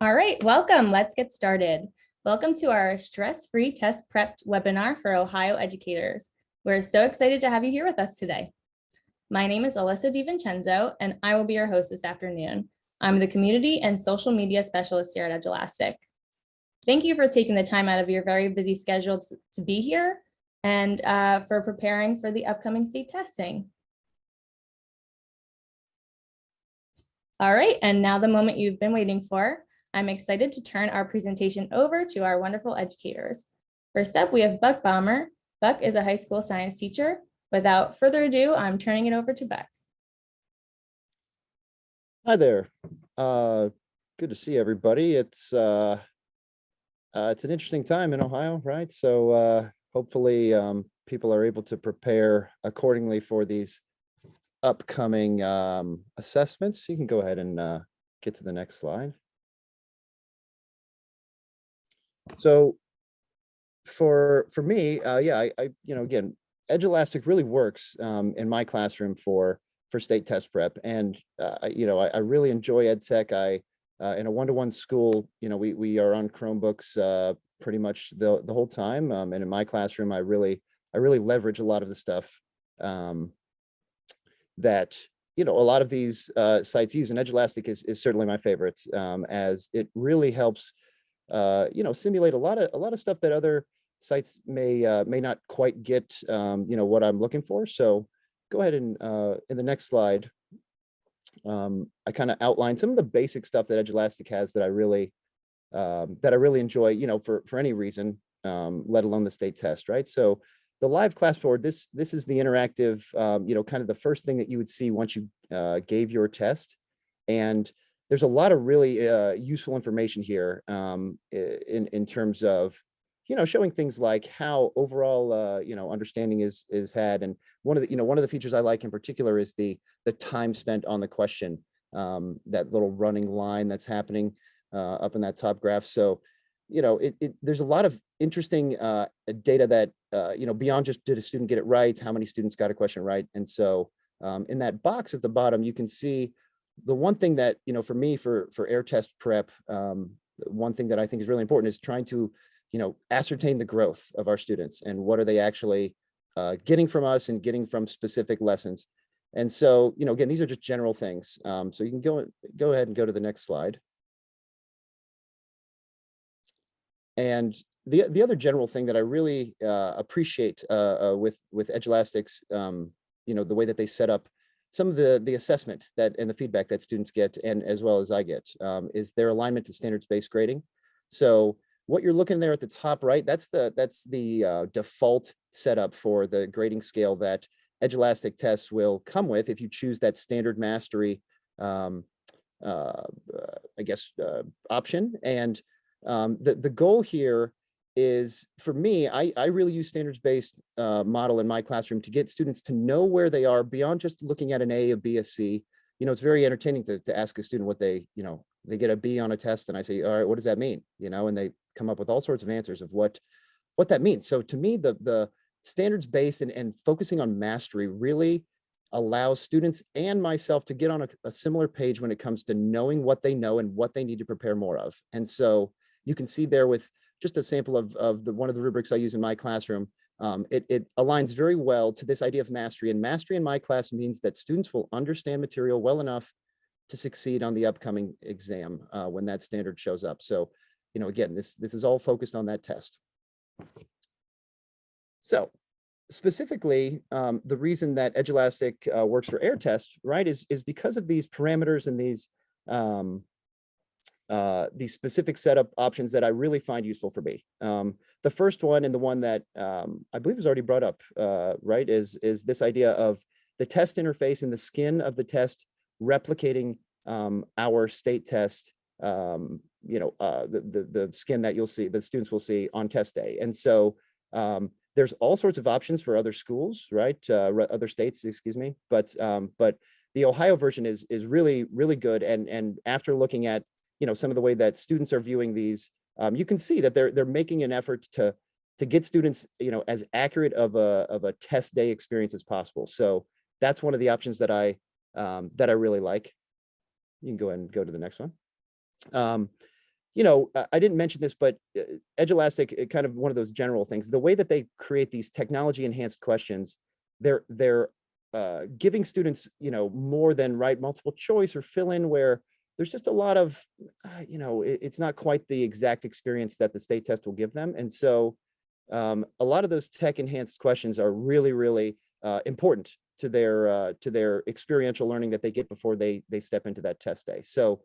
All right, welcome. Let's get started. Welcome to our stress-free test prep webinar for Ohio educators. We're so excited to have you here with us today. My name is Alyssa DiVincenzo, and I will be your host this afternoon. I'm the community and social media specialist here at Edulastic. Thank you for taking the time out of your very busy schedule to be here and for preparing for the upcoming state testing. All right, and now the moment you've been waiting for. I'm excited to turn our presentation over to our wonderful educators. First up, we have Buck Baumer. Buck is a high school science teacher. Without further ado, I'm turning it over to Buck. Hi there. Good to see everybody. It's an interesting time in Ohio, right? So hopefully people are able to prepare accordingly for these upcoming assessments. You can go ahead and get to the next slide. So for me, yeah, I again, Edulastic really works in my classroom for state test prep, and I really enjoy EdTech. In a one-to-one school, we are on Chromebooks pretty much the whole time, and in my classroom, I really leverage a lot of the stuff that a lot of these sites use, and Edulastic is certainly my favorite, as it really helps simulate a lot of stuff that other sites may not quite get what I'm looking for. So go ahead and in the next slide, I kind of outline some of the basic stuff that Edulastic has that I really enjoy, for any reason, let alone the state test, right? So the live class board, this is the interactive, kind of the first thing that you would see once you gave your test. And there's a lot of really useful information here in terms of, showing things like how overall, understanding is had. And one of the features I like in particular is the time spent on the question, that little running line that's happening up in that top graph. So, there's a lot of interesting data that, beyond just did a student get it right, how many students got a question right. And so in that box at the bottom, you can see the one thing that, for me, for air test prep, one thing that I think is really important is trying to, ascertain the growth of our students and what are they actually getting from us and getting from specific lessons. And so, again, these are just general things. So you can go ahead and go to the next slide. And the other general thing that I really appreciate with Edulastic's, the way that they set up some of the assessment and the feedback that students get, and as well as I get, is their alignment to standards-based grading. So what you're looking there at the top right, that's the default setup for the grading scale that Edulastic tests will come with if you choose that standard mastery, option. And the goal here is, for me, I really use standards-based model in my classroom to get students to know where they are beyond just looking at an A, a B, a C. It's very entertaining to ask a student what they get a B on a test, and I say, all right, what does that mean? And they come up with all sorts of answers of what that means. So to me, the standards-based and focusing on mastery really allows students and myself to get on a similar page when it comes to knowing what they know and what they need to prepare more of. And so you can see there with just a sample of one of the rubrics I use in my classroom, it aligns very well to this idea of mastery. And mastery in my class means that students will understand material well enough to succeed on the upcoming exam when that standard shows up. So, again, this is all focused on that test. So specifically, the reason that Edulastic works for air test, right, is because of these parameters and these specific setup options that I really find useful for me. The first one, and the one that I believe was already brought up, right, is this idea of the test interface and the skin of the test replicating our state test, the skin that you'll see, the students will see on test day. And so there's all sorts of options for other schools, right? Other states, excuse me. But the Ohio version is really, really good. And after looking at, some of the way that students are viewing these, you can see that they're making an effort to get students, as accurate of a test day experience as possible. So that's one of the options that I really like. You can go ahead and go to the next one. I didn't mention this, but Edulastic, kind of one of those general things, the way that they create these technology enhanced questions, they're giving students, more than write multiple choice or fill in, where there's just a lot of, it's not quite the exact experience that the state test will give them. And so a lot of those tech enhanced questions are really, really important to their experiential learning that they get before they step into that test day. So,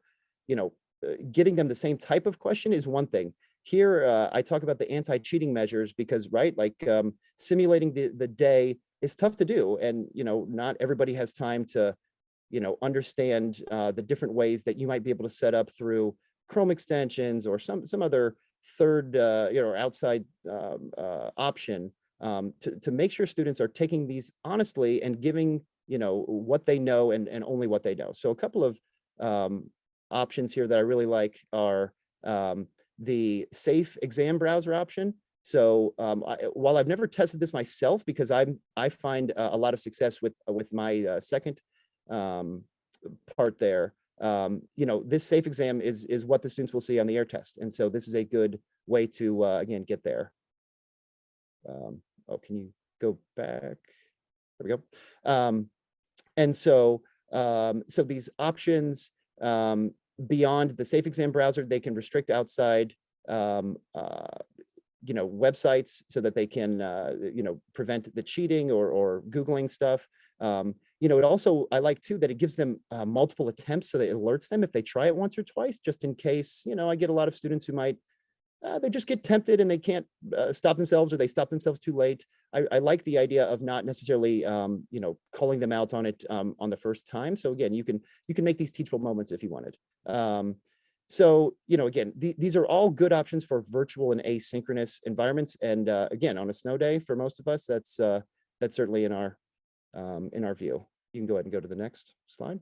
getting them the same type of question is one thing. Here, I talk about the anti-cheating measures because, right, like simulating the day is tough to do. And, not everybody has time to, understand the different ways that you might be able to set up through Chrome extensions or some other third, outside option to make sure students are taking these honestly and giving, what they know and only what they know. So a couple of options here that I really like are the safe exam browser option. So while I've never tested this myself, because I find a lot of success with my second part there, this safe exam is what the students will see on the air test. And so this is a good way to, again, get there. Can you go back? There we go. And so, so these options, beyond the safe exam browser, they can restrict outside, websites so that they can, prevent the cheating or Googling stuff. It also, I like too, that it gives them multiple attempts, so that it alerts them if they try it once or twice, just in case, I get a lot of students who might, they just get tempted and they can't stop themselves, or they stop themselves too late. I like the idea of not necessarily, calling them out on it on the first time. So again, you can make these teachable moments if you wanted. So, again, these are all good options for virtual and asynchronous environments. And again, on a snow day, for most of us, that's certainly in our view. You can go ahead and go to the next slide.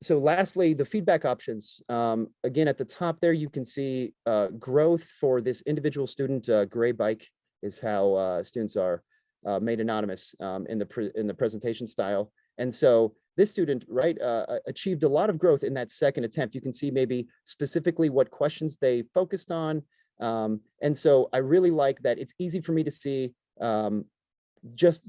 So lastly, the feedback options. Again, at the top there, you can see growth for this individual student. Gray bike is how students are made anonymous in the presentation style. And so this student, right, achieved a lot of growth in that second attempt. You can see maybe specifically what questions they focused on. And so I really like that it's easy for me to see just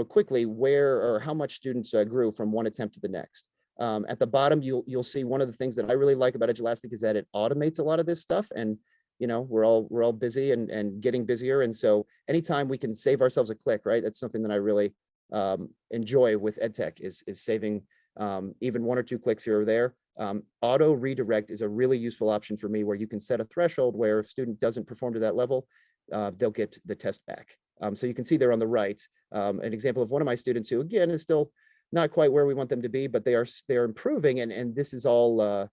quickly where or how much students grew from one attempt to the next. At the bottom, you'll see one of the things that I really like about Edulastic is that it automates a lot of this stuff. And we're all busy and getting busier. And so anytime we can save ourselves a click, right? That's something that I really enjoy with EdTech is saving even one or two clicks here or there. Auto redirect is a really useful option for me, where you can set a threshold where if student doesn't perform to that level, they'll get the test back. So you can see there on the right, an example of one of my students who, again, is still not quite where we want them to be, but they're improving. And this is all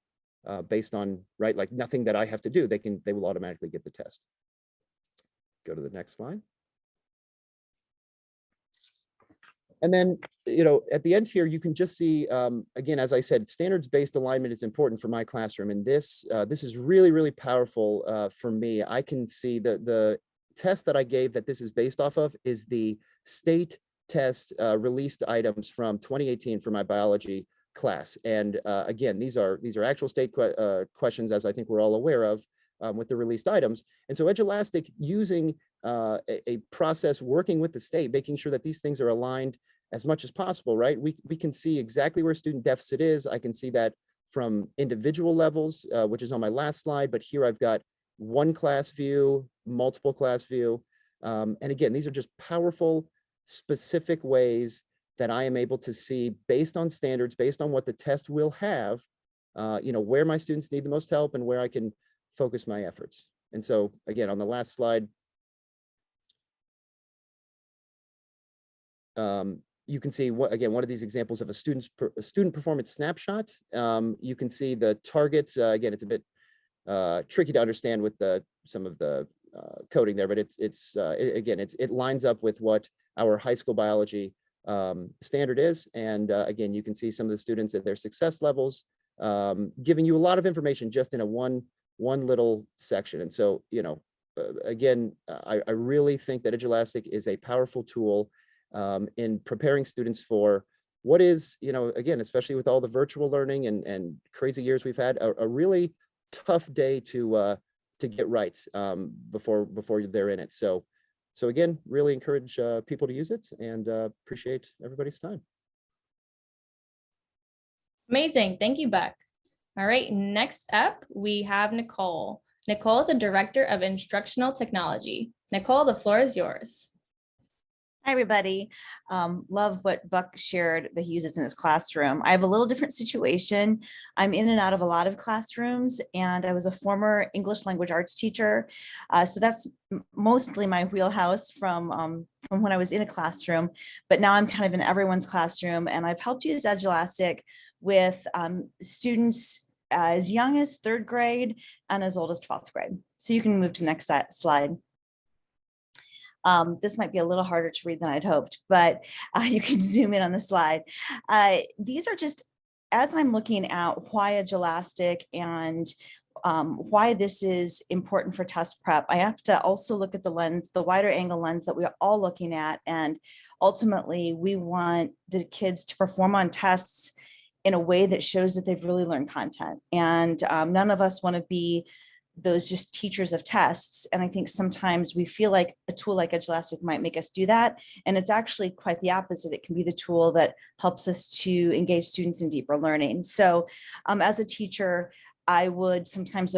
based on, right, like nothing that I have to do. They will automatically get the test. Go to the next slide. And then, at the end here, you can just see, again, as I said, standards-based alignment is important for my classroom. And this is really, really powerful for me. I can see the test that I gave that this is based off of is the state test released items from 2018 for my biology class. And again, these are actual state questions, as I think we're all aware of, with the released items. And so Edulastic, using a process working with the state, making sure that these things are aligned as much as possible, right? We can see exactly where student deficit is. I can see that from individual levels, which is on my last slide, but here I've got one class view, multiple class view. And again, these are just powerful, specific ways that I am able to see, based on standards, based on what the test will have, where my students need the most help and where I can focus my efforts. And so again, on the last slide, you can see again, one of these examples of a student performance snapshot. You can see the targets. Again, it's a bit tricky to understand with some of the coding there, but it lines up with what our high school biology standard is. And again, you can see some of the students at their success levels, giving you a lot of information just in a one little section. And so, again, I really think that Edulastic is a powerful tool in preparing students for what is, again, especially with all the virtual learning and crazy years we've had, a really tough day to get right before they're in it. So again, really encourage people to use it, and appreciate everybody's time. Amazing. Thank you, Buck. All right, next up, we have Nicole. Nicole is a director of instructional technology. Nicole, the floor is yours. Hi, everybody. Love what Buck shared that he uses in his classroom. I have a little different situation. I'm in and out of a lot of classrooms, and I was a former English language arts teacher. So that's mostly my wheelhouse from when I was in a classroom, but now I'm kind of in everyone's classroom, and I've helped use Edulastic with students as young as 3rd grade and as old as 12th grade. So you can move to the next slide. This might be a little harder to read than I'd hoped, but you can zoom in on the slide. These are just, as I'm looking at why Edulastic and why this is important for test prep, I have to also look at the lens, the wider angle lens that we're all looking at. And ultimately, we want the kids to perform on tests in a way that shows that they've really learned content. And none of us want to be those just teachers of tests. And I think sometimes we feel like a tool like Edulastic might make us do that. And it's actually quite the opposite. It can be the tool that helps us to engage students in deeper learning. So as a teacher, I would sometimes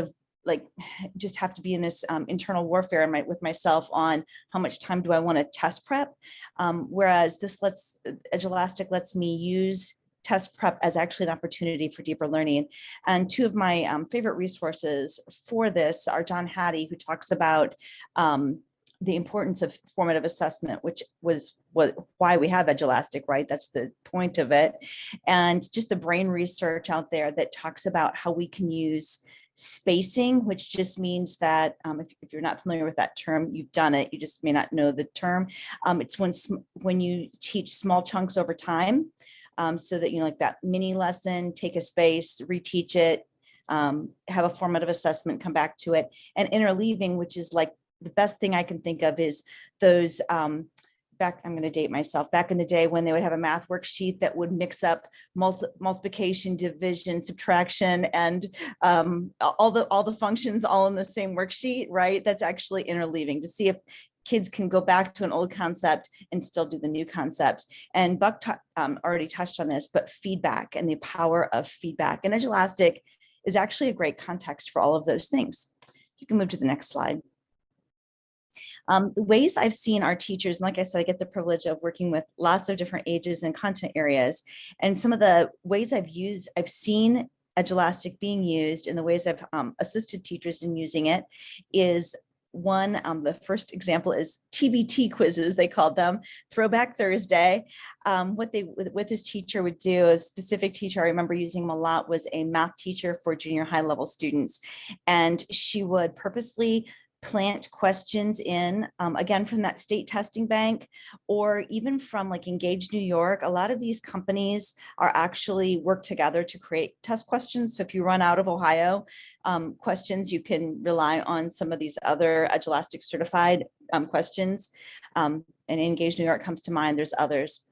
just have to be in this internal warfare with myself on how much time do I want to test prep. Whereas Edulastic lets me use test prep as actually an opportunity for deeper learning. And two of my favorite resources for this are John Hattie, who talks about the importance of formative assessment, which was why we have Edulastic, right? That's the point of it. And just the brain research out there that talks about how we can use spacing, which just means that if you're not familiar with that term, you've done it, you just may not know the term. It's when you teach small chunks over time. So that, like that mini lesson, take a space, reteach it, have a formative assessment, come back to it. And interleaving, which is like the best thing I can think of, is those I'm going to date myself, back in the day when they would have a math worksheet that would mix up multiplication, division, subtraction, and all the functions all in the same worksheet, right? That's actually interleaving, to see if kids can go back to an old concept and still do the new concept. And Buck already touched on this, but feedback and the power of feedback. And Edulastic is actually a great context for all of those things. You can move to the next slide. The ways I've seen our teachers, and like I said, I get the privilege of working with lots of different ages and content areas. And some of the ways I've seen Edulastic being used, and the ways I've assisted teachers in using it is one, the first example is TBT quizzes, they called them, Throwback Thursday. What this teacher would do, a specific teacher I remember using them a lot, was a math teacher for junior high level students. And she would purposely plant questions in, again, from that state testing bank, or even from like Engage New York. A lot of these companies are actually work together to create test questions. So if you run out of Ohio questions, you can rely on some of these other Edulastic certified questions. And Engage New York comes to mind, there's others.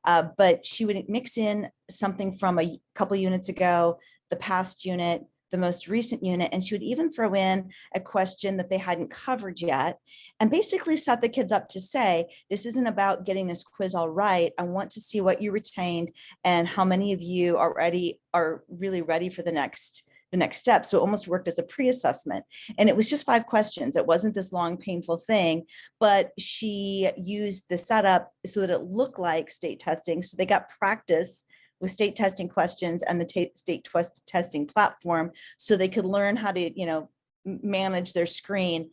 But she would mix in something from a couple units ago, the past unit, the most recent unit, and she would even throw in a question that they hadn't covered yet, and basically set the kids up to say, this isn't about getting this quiz all right. I want to see what you retained and how many of you are really ready for the next step. So it almost worked as a pre-assessment. And it was just 5 questions. It wasn't this long, painful thing, but she used the setup so that it looked like state testing. So they got practice with state testing questions and the state testing platform, so they could learn how to, manage their screen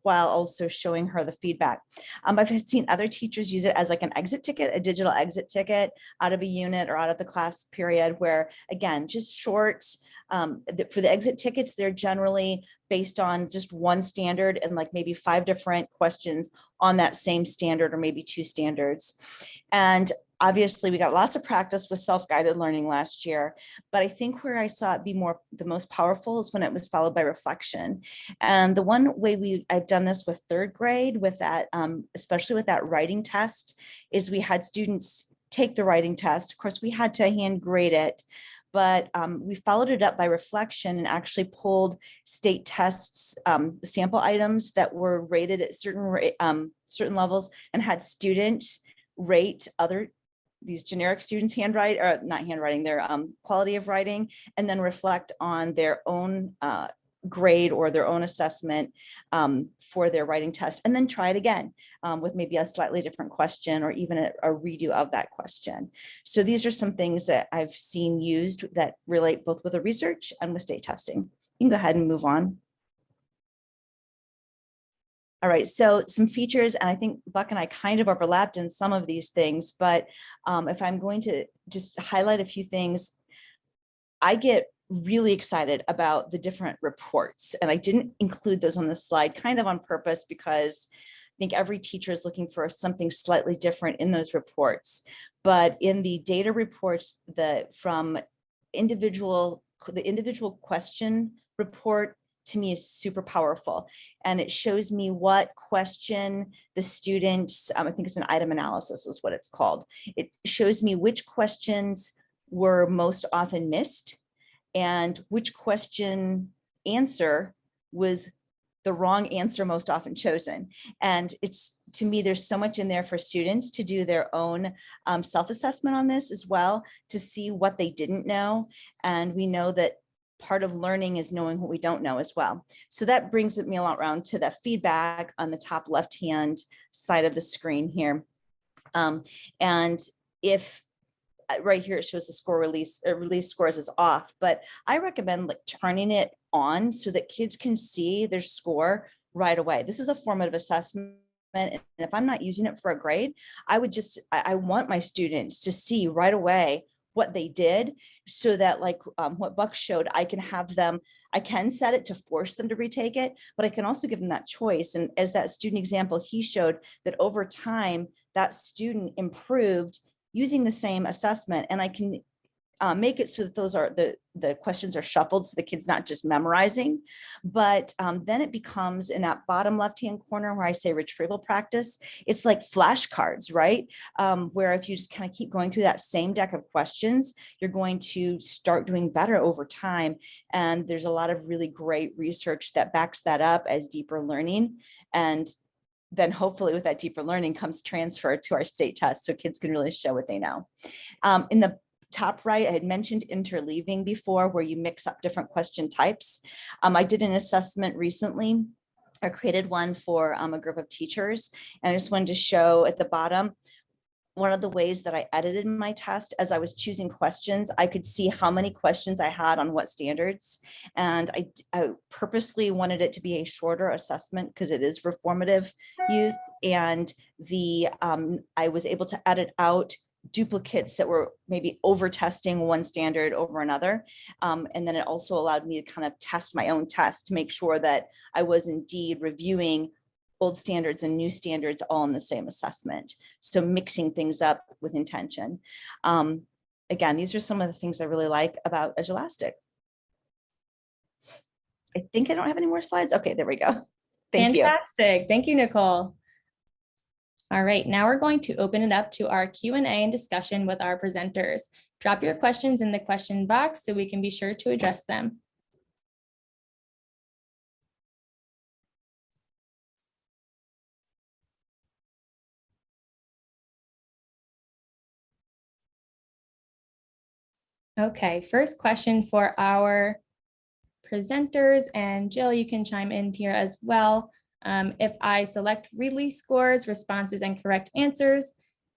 while also showing her the feedback. I've seen other teachers use it as like an exit ticket, a digital exit ticket out of a unit or out of the class period, where, again, just short. For the exit tickets, they're generally based on just one standard and like maybe 5 different questions on that same standard, or maybe 2 standards. And obviously, we got lots of practice with self-guided learning last year, but I think where I saw it be the most powerful is when it was followed by reflection. And the one way I've done this with 3rd grade with that, especially with that writing test, is we had students take the writing test. Of course, we had to hand grade it, but we followed it up by reflection and actually pulled state tests, sample items that were rated at certain levels, and had students rate these generic students' handwriting, or not handwriting, their quality of writing, and then reflect on their own grade or their own assessment for their writing test, and then try it again with maybe a slightly different question or even a redo of that question. So these are some things that I've seen used that relate both with the research and with state testing. You can go ahead and move on. All right, so some features, and I think Buck and I kind of overlapped in some of these things, but if I'm going to just highlight a few things, I get really excited about the different reports, and I didn't include those on the slide kind of on purpose because I think every teacher is looking for something slightly different in those reports. But in the data reports, the individual question report to me is super powerful, and it shows me what question the students, I think it's an item analysis is what it's called. It shows me which questions were most often missed and which question answer was the wrong answer most often chosen. And it's, to me, there's so much in there for students to do their own self-assessment on this as well, to see what they didn't know. And we know that part of learning is knowing what we don't know as well. So that brings me around to the feedback on the top left-hand side of the screen here. And if right here, it shows the score release scores is off, but I recommend like turning it on so that kids can see their score right away. This is a formative assessment. And if I'm not using it for a grade, I want my students to see right away what they did, so that like what Buck showed, I can set it to force them to retake it, but I can also give them that choice. And as that student example, he showed that over time, that student improved using the same assessment, and I can make it so that those are the questions are shuffled, so the kid's not just memorizing, but then it becomes in that bottom left-hand corner where I say retrieval practice, it's like flashcards, right? Where if you just kind of keep going through that same deck of questions, you're going to start doing better over time. And there's a lot of really great research that backs that up as deeper learning. And then hopefully with that deeper learning comes transfer to our state test, so kids can really show what they know. In the top right, I had mentioned interleaving before, where you mix up different question types. I did an assessment recently. I created one for a group of teachers, and I just wanted to show at the bottom one of the ways that I edited my test. As I was choosing questions, I could see how many questions I had on what standards. And I purposely wanted it to be a shorter assessment because it is for formative use. And I was able to edit out duplicates that were maybe over testing one standard over another. And then it also allowed me to kind of test my own test to make sure that I was indeed reviewing old standards and new standards all in the same assessment. So mixing things up with intention. Again, these are some of the things I really like about Edulastic. I think I don't have any more slides. Okay, there we go. Thank you. Fantastic. Thank you, Nicole. All right, now we're going to open it up to our Q&A and discussion with our presenters. Drop your questions in the question box so we can be sure to address them. Okay, first question for our presenters, and Jill, you can chime in here as well. If I select release scores, responses, and correct answers,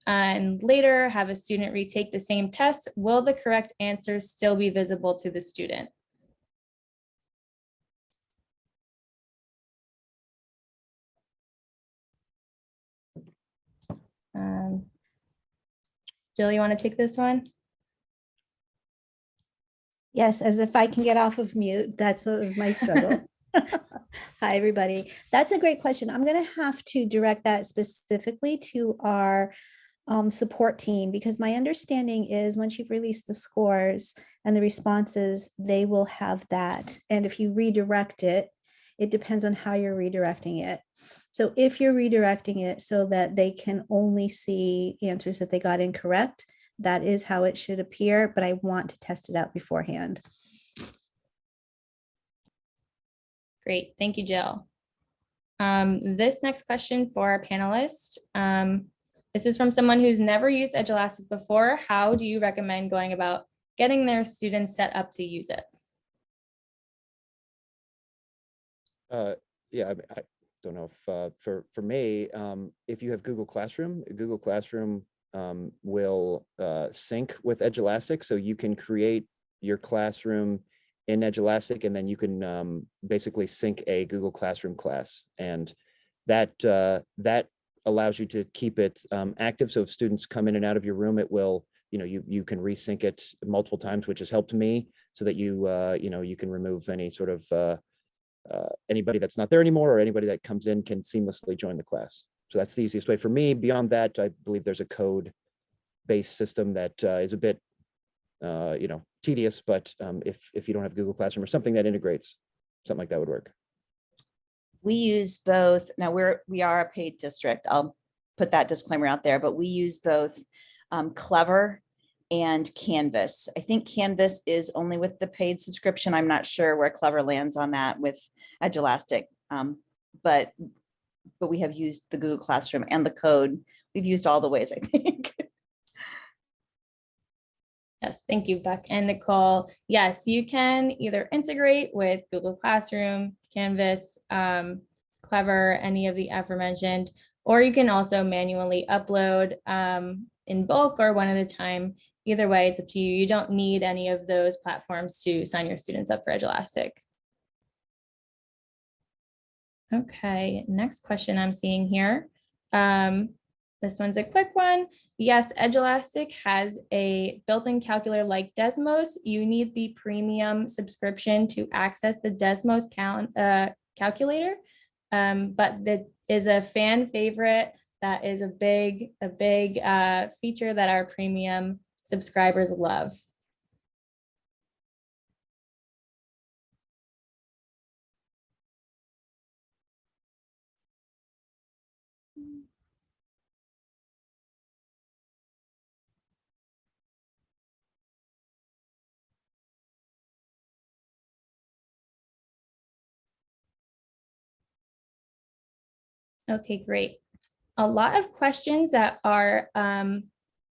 and later have a student retake the same test, will the correct answers still be visible to the student? Jill, you want to take this one? Yes, as if I can get off of mute. That's what was my struggle. Hi, everybody. That's a great question. I'm going to have to direct that specifically to our support team, because my understanding is once you've released the scores and the responses, they will have that. And if you redirect it, it depends on how you're redirecting it. So if you're redirecting it so that they can only see answers that they got incorrect, that is how it should appear, but I want to test it out beforehand. Great, thank you, Jill. This next question for our panelist. This is from someone who's never used Edulastic before. How do you recommend going about getting their students set up to use it? Yeah, I don't know if for me, if you have Google Classroom will sync with Edulastic, so you can create your classroom in Edulastic, and then you can basically sync a Google Classroom class, and that allows you to keep it active. So if students come in and out of your room, it will, you can resync it multiple times, which has helped me, so that you can remove any sort of anybody that's not there anymore, or anybody that comes in can seamlessly join the class. So that's the easiest way for me. Beyond that, I believe there's a code-based system that is a bit tedious, but if you don't have Google Classroom or something that integrates, something like that would work. We use both. Now we are a paid district. I'll put that disclaimer out there, but we use both Clever and Canvas. I think Canvas is only with the paid subscription. I'm not sure where Clever lands on that with Edulastic, but we have used the Google Classroom and the code. We've used all the ways, I think. Yes, thank you, Beck and Nicole. Yes, you can either integrate with Google Classroom, Canvas, Clever, any of the aforementioned, or you can also manually upload in bulk or one at a time. Either way, it's up to you. You don't need any of those platforms to sign your students up for Edulastic. Okay, next question I'm seeing here. This one's a quick one. Yes, Edulastic has a built-in calculator like Desmos. You need the premium subscription to access the Desmos calculator, but that is a fan favorite. That is a big feature that our premium subscribers love. Okay, great. A lot of questions that are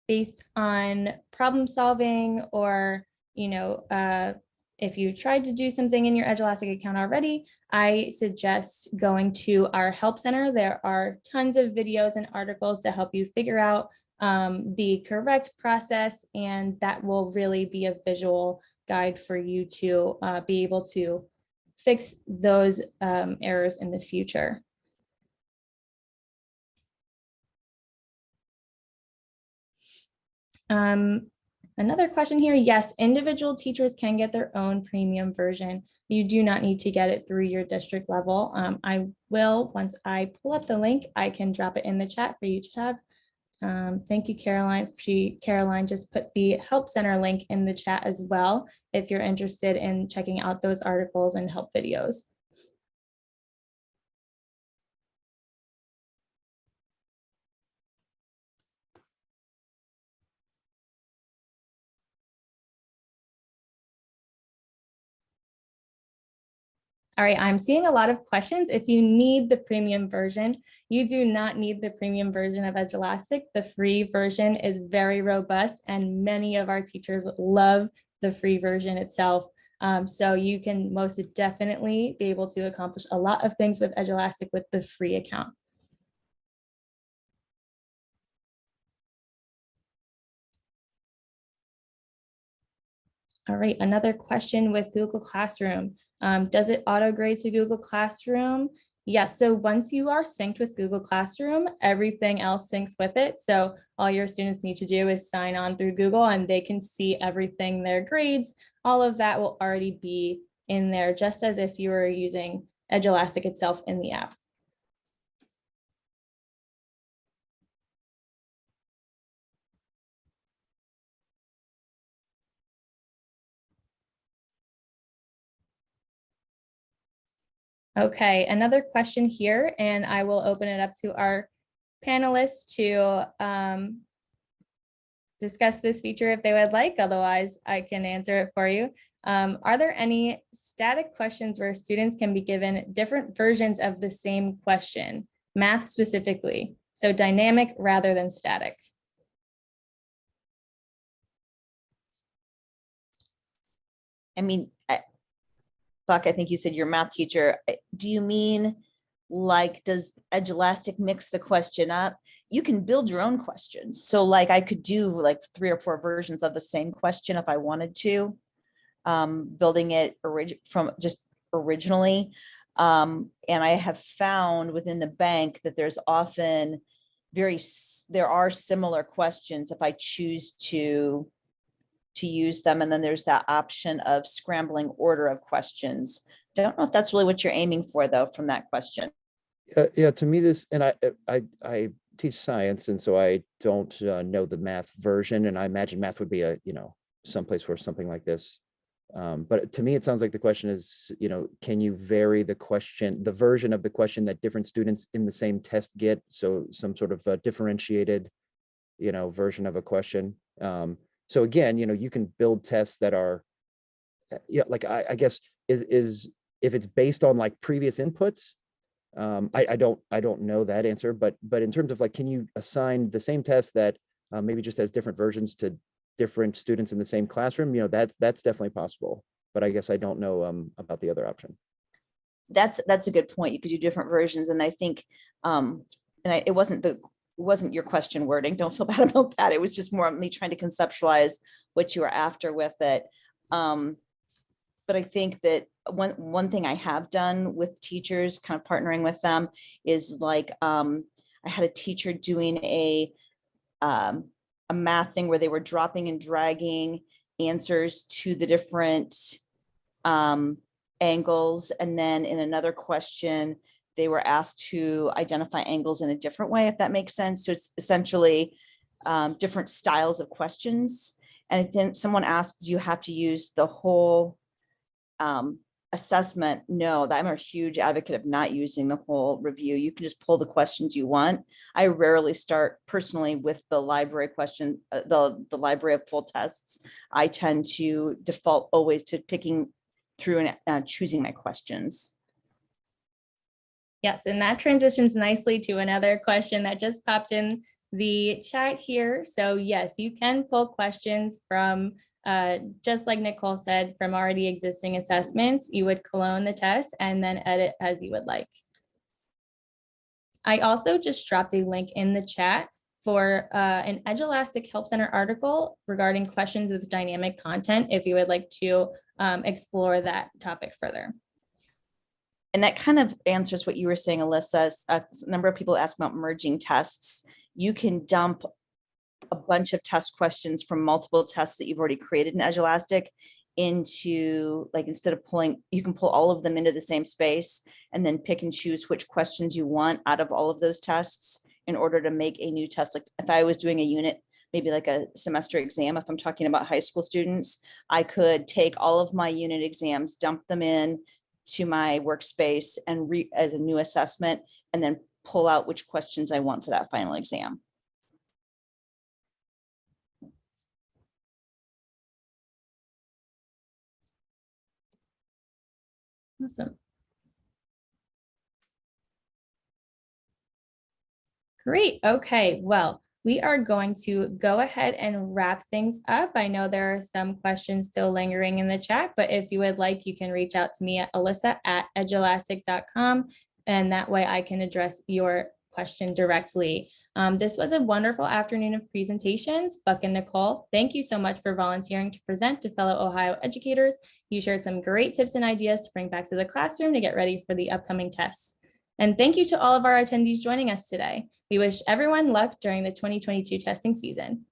based on problem solving, or, if you tried to do something in your Edulastic account already, I suggest going to our help center. There are tons of videos and articles to help you figure out the correct process, and that will really be a visual guide for you to be able to fix those errors in the future. Another question here. Yes, individual teachers can get their own premium version. You do not need to get it through your district level. I will, once I pull up the link, I can drop it in the chat for you to have. Thank you, Caroline. Caroline just put the Help Center link in the chat as well, if you're interested in checking out those articles and help videos. All right, I'm seeing a lot of questions. If you need the premium version, you do not need the premium version of Edulastic. The free version is very robust, and many of our teachers love the free version itself. So you can most definitely be able to accomplish a lot of things with Edulastic with the free account. All right, another question with Google Classroom. Does it auto grade to Google Classroom? Yes, so once you are synced with Google Classroom, everything else syncs with it. So all your students need to do is sign on through Google, and they can see everything, their grades, all of that will already be in there, just as if you were using Edulastic itself in the app. Okay, another question here, and I will open it up to our panelists to discuss this feature if they would like. Otherwise, I can answer it for you. Are there any static questions where students can be given different versions of the same question, math specifically? So dynamic rather than static. I mean, Buck, I think you said you're a math teacher. Do you mean like, does Edulastic mix the question up? You can build your own questions. So like I could do like 3 or 4 versions of the same question if I wanted to, building it from just originally. And I have found within the bank that there's often there are similar questions if I choose to use them. And then there's that option of scrambling order of questions. Don't know if that's really what you're aiming for though, from that question. Yeah, to me this, and I teach science, and so I don't know the math version, and I imagine math would be a, someplace where something like this. But to me, it sounds like the question is, can you vary the question, the version of the question that different students in the same test get? So some sort of differentiated, version of a question. So again, you can build tests that are, like I guess is if it's based on like previous inputs. I don't know that answer, but in terms of like, can you assign the same test that maybe just has different versions to different students in the same classroom? That's definitely possible, but I guess I don't know about the other option. That's a good point. You could do different versions, and I think it wasn't your question wording. Don't feel bad about that. It was just more me trying to conceptualize what you were after with it. But I think that one thing I have done with teachers, kind of partnering with them, is like I had a teacher doing a math thing where they were dropping and dragging answers to the different angles, and then in another question they were asked to identify angles in a different way, if that makes sense. So it's essentially different styles of questions. And then someone asked, do you have to use the whole assessment? No, I'm a huge advocate of not using the whole review. You can just pull the questions you want. I rarely start personally with the library question, the library of full tests. I tend to default always to picking through and choosing my questions. Yes, and that transitions nicely to another question that just popped in the chat here. So yes, you can pull questions from just like Nicole said, from already existing assessments. You would clone the test and then edit as you would like. I also just dropped a link in the chat for an Edulastic Help Center article regarding questions with dynamic content, if you would like to explore that topic further. And that kind of answers what you were saying, Alyssa. A number of people ask about merging tests. You can dump a bunch of test questions from multiple tests that you've already created in Edulastic into, like, instead of pulling, you can pull all of them into the same space and then pick and choose which questions you want out of all of those tests in order to make a new test. Like if I was doing a unit, maybe like a semester exam, if I'm talking about high school students, I could take all of my unit exams, dump them in to my workspace and as a new assessment, and then pull out which questions I want for that final exam. Awesome. Great. Okay. Well, we are going to go ahead and wrap things up. I know there are some questions still lingering in the chat, but if you would like, you can reach out to me at alyssa@edulastic.com, and that way I can address your question directly. This was a wonderful afternoon of presentations. Buck and Nicole, thank you so much for volunteering to present to fellow Ohio educators. You shared some great tips and ideas to bring back to the classroom to get ready for the upcoming tests. And thank you to all of our attendees joining us today. We wish everyone luck during the 2022 testing season.